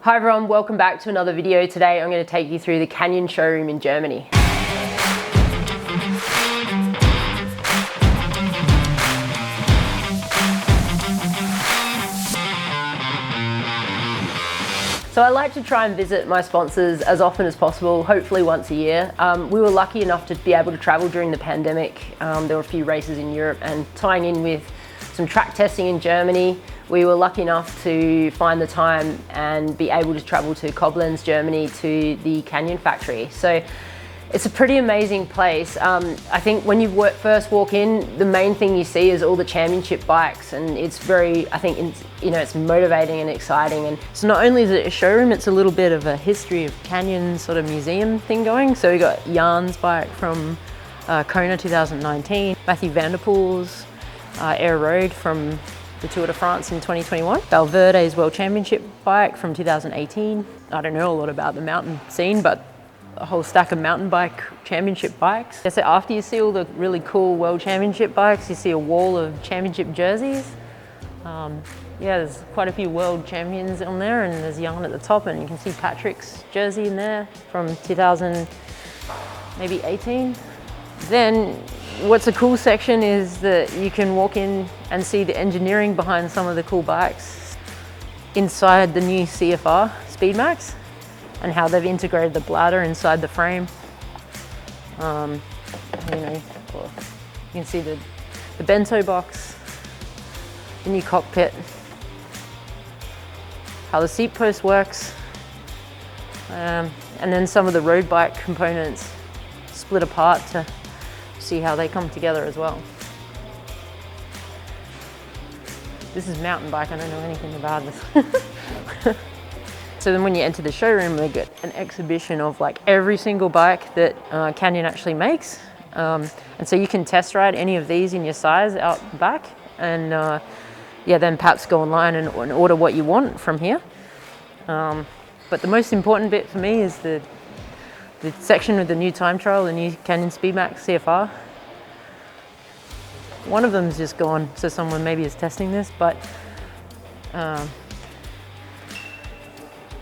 Hi everyone, welcome back to another video. Today I'm going to take you through the Canyon showroom in Germany. So I like to try and visit my sponsors as often as possible, hopefully once a year. We were lucky enough to be able to travel during the pandemic. There were a few races in Europe, and tying in with some track testing in Germany, we were lucky enough to find the time and be able to travel to Koblenz Germany to the Canyon factory. So it's a pretty amazing place. I think when you first walk in, the main thing you see is all the championship bikes, and it's very, I think, it's motivating and exciting. And so not only is it a showroom, it's a little bit of a history of Canyon sort of museum thing going. So we got Jan's bike from Kona 2019, Matthew van der Poel's Air Road from the Tour de France in 2021, Valverde's World Championship bike from 2018. I don't know a lot about the mountain scene, but a whole stack of mountain bike championship bikes. So after you see all the really cool World Championship bikes, you see a wall of championship jerseys. Yeah, there's quite a few world champions on there, and there's Jan at the top, and you can see Patrick's jersey in there from 2018. Then what's a cool section is that you can walk in and see the engineering behind some of the cool bikes inside the new CFR Speedmax, and how they've integrated the bladder inside the frame. You can see the bento box, the new cockpit, how the seat post works, and then some of the road bike components split apart to see how they come together as well. This is mountain bike, I don't know anything about this. So then when you enter the showroom, we get an exhibition of like every single bike that Canyon actually makes. And so you can test ride any of these in your size out back, and yeah, then perhaps go online and order what you want from here. But the most important bit for me is the section with the new time trial, the new Canyon Speedmax CFR. One of them's just gone, so someone maybe is testing this, but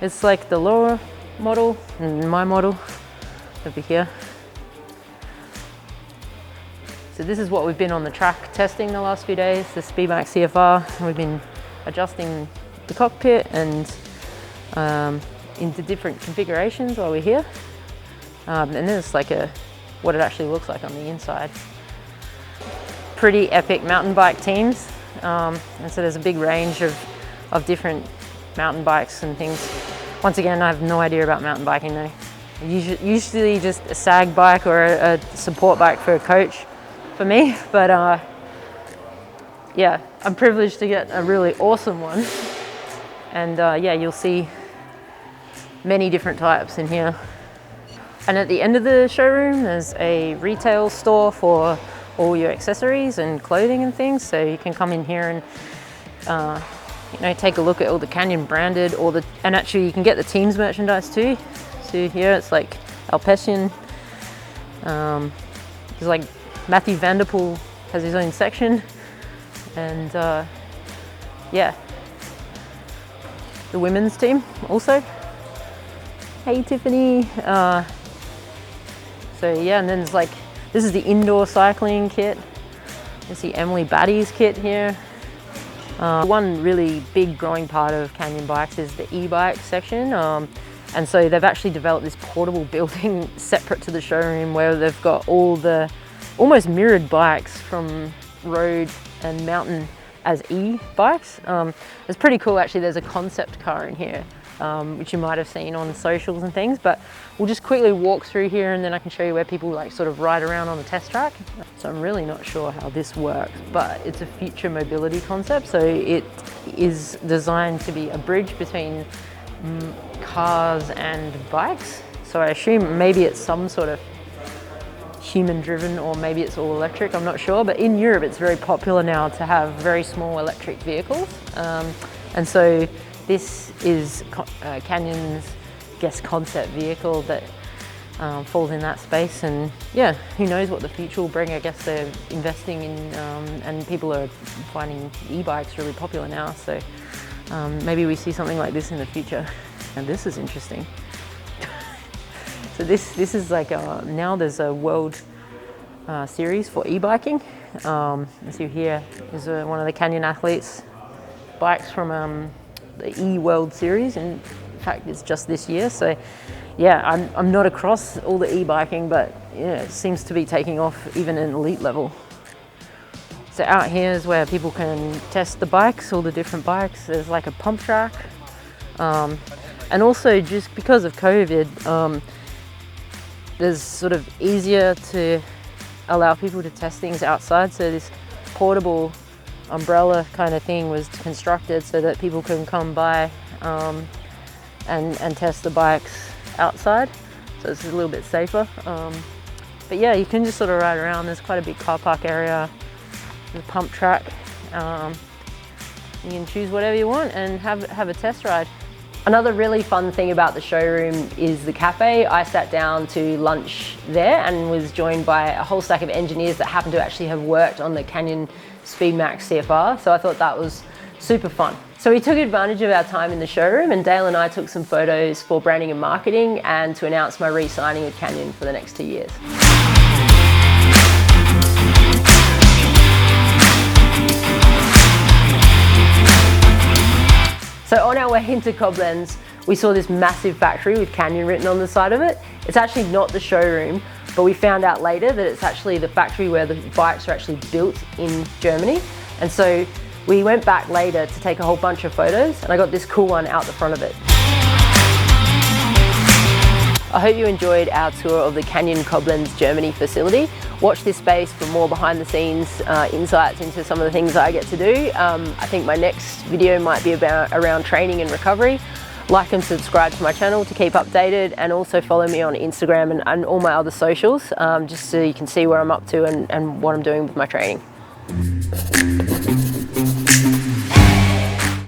it's like the lower model and my model over here. So this is what we've been on the track testing the last few days, the Speedmax CFR. We've been adjusting the cockpit and into different configurations while we're here. And then it's like what it actually looks like on the inside. Pretty epic mountain bike teams. And so there's a big range of different mountain bikes and things. Once again, I have no idea about mountain biking though. Usually just a sag bike or a support bike for a coach for me. But yeah, I'm privileged to get a really awesome one. And yeah, you'll see many different types in here. And at the end of the showroom, there's a retail store for all your accessories and clothing and things. So you can come in here and take a look at all the Canyon branded, and actually you can get the team's merchandise too. So here it's like Alpecin. There's like Matthew van der Poel has his own section, and yeah, the women's team also. Hey Tiffany. So yeah, and then it's like, this is the indoor cycling kit. You see Emily Batty's kit here. One really big growing part of Canyon Bikes is the e-bike section. And so they've actually developed this portable building separate to the showroom where they've got all the almost mirrored bikes from road and mountain as e-bikes. It's pretty cool actually. There's a concept car in here, which you might have seen on socials and things, but we'll just quickly walk through here and then I can show you where people like sort of ride around on the test track. So I'm really not sure how this works, but it's a future mobility concept. So it is designed to be a bridge between cars and bikes. So I assume maybe it's some sort of human driven, or maybe it's all electric, I'm not sure. But in Europe, it's very popular now to have very small electric vehicles. And so this is Canyon's guest concept vehicle that falls in that space, and yeah, who knows what the future will bring. I guess they're investing in, and people are finding e-bikes really popular now, so maybe we see something like this in the future. And this is interesting. So this is like now there's a world series for e-biking. As you hear is one of the Canyon athletes bikes from the E-World Series. In fact, it's just this year. So yeah, I'm not across all the e-biking, but yeah, it seems to be taking off even in elite level. So out here is where people can test the bikes, all the different bikes. There's like a pump track. And also just because of COVID, there's sort of easier to allow people to test things outside. So this portable umbrella kind of thing was constructed so that people can come by and test the bikes outside. So it's a little bit safer. But yeah, you can just sort of ride around. There's quite a big car park area. There's a pump track. You can choose whatever you want and have a test ride. Another really fun thing about the showroom is the cafe. I sat down to lunch there and was joined by a whole stack of engineers that happened to actually have worked on the Canyon SpeedMax CFR, so I thought that was super fun. So we took advantage of our time in the showroom, and Dale and I took some photos for branding and marketing and to announce my re-signing with Canyon for the next 2 years. So on our way into Koblenz, we saw this massive factory with Canyon written on the side of it. It's actually not the showroom, but we found out later that it's actually the factory where the bikes are actually built in Germany. And so we went back later to take a whole bunch of photos, and I got this cool one out the front of it. I hope you enjoyed our tour of the Canyon Koblenz Germany facility. Watch this space for more behind the scenes insights into some of the things I get to do. I think my next video might be around training and recovery. Like and subscribe to my channel to keep updated, and also follow me on Instagram and all my other socials, just so you can see where I'm up to and what I'm doing with my training.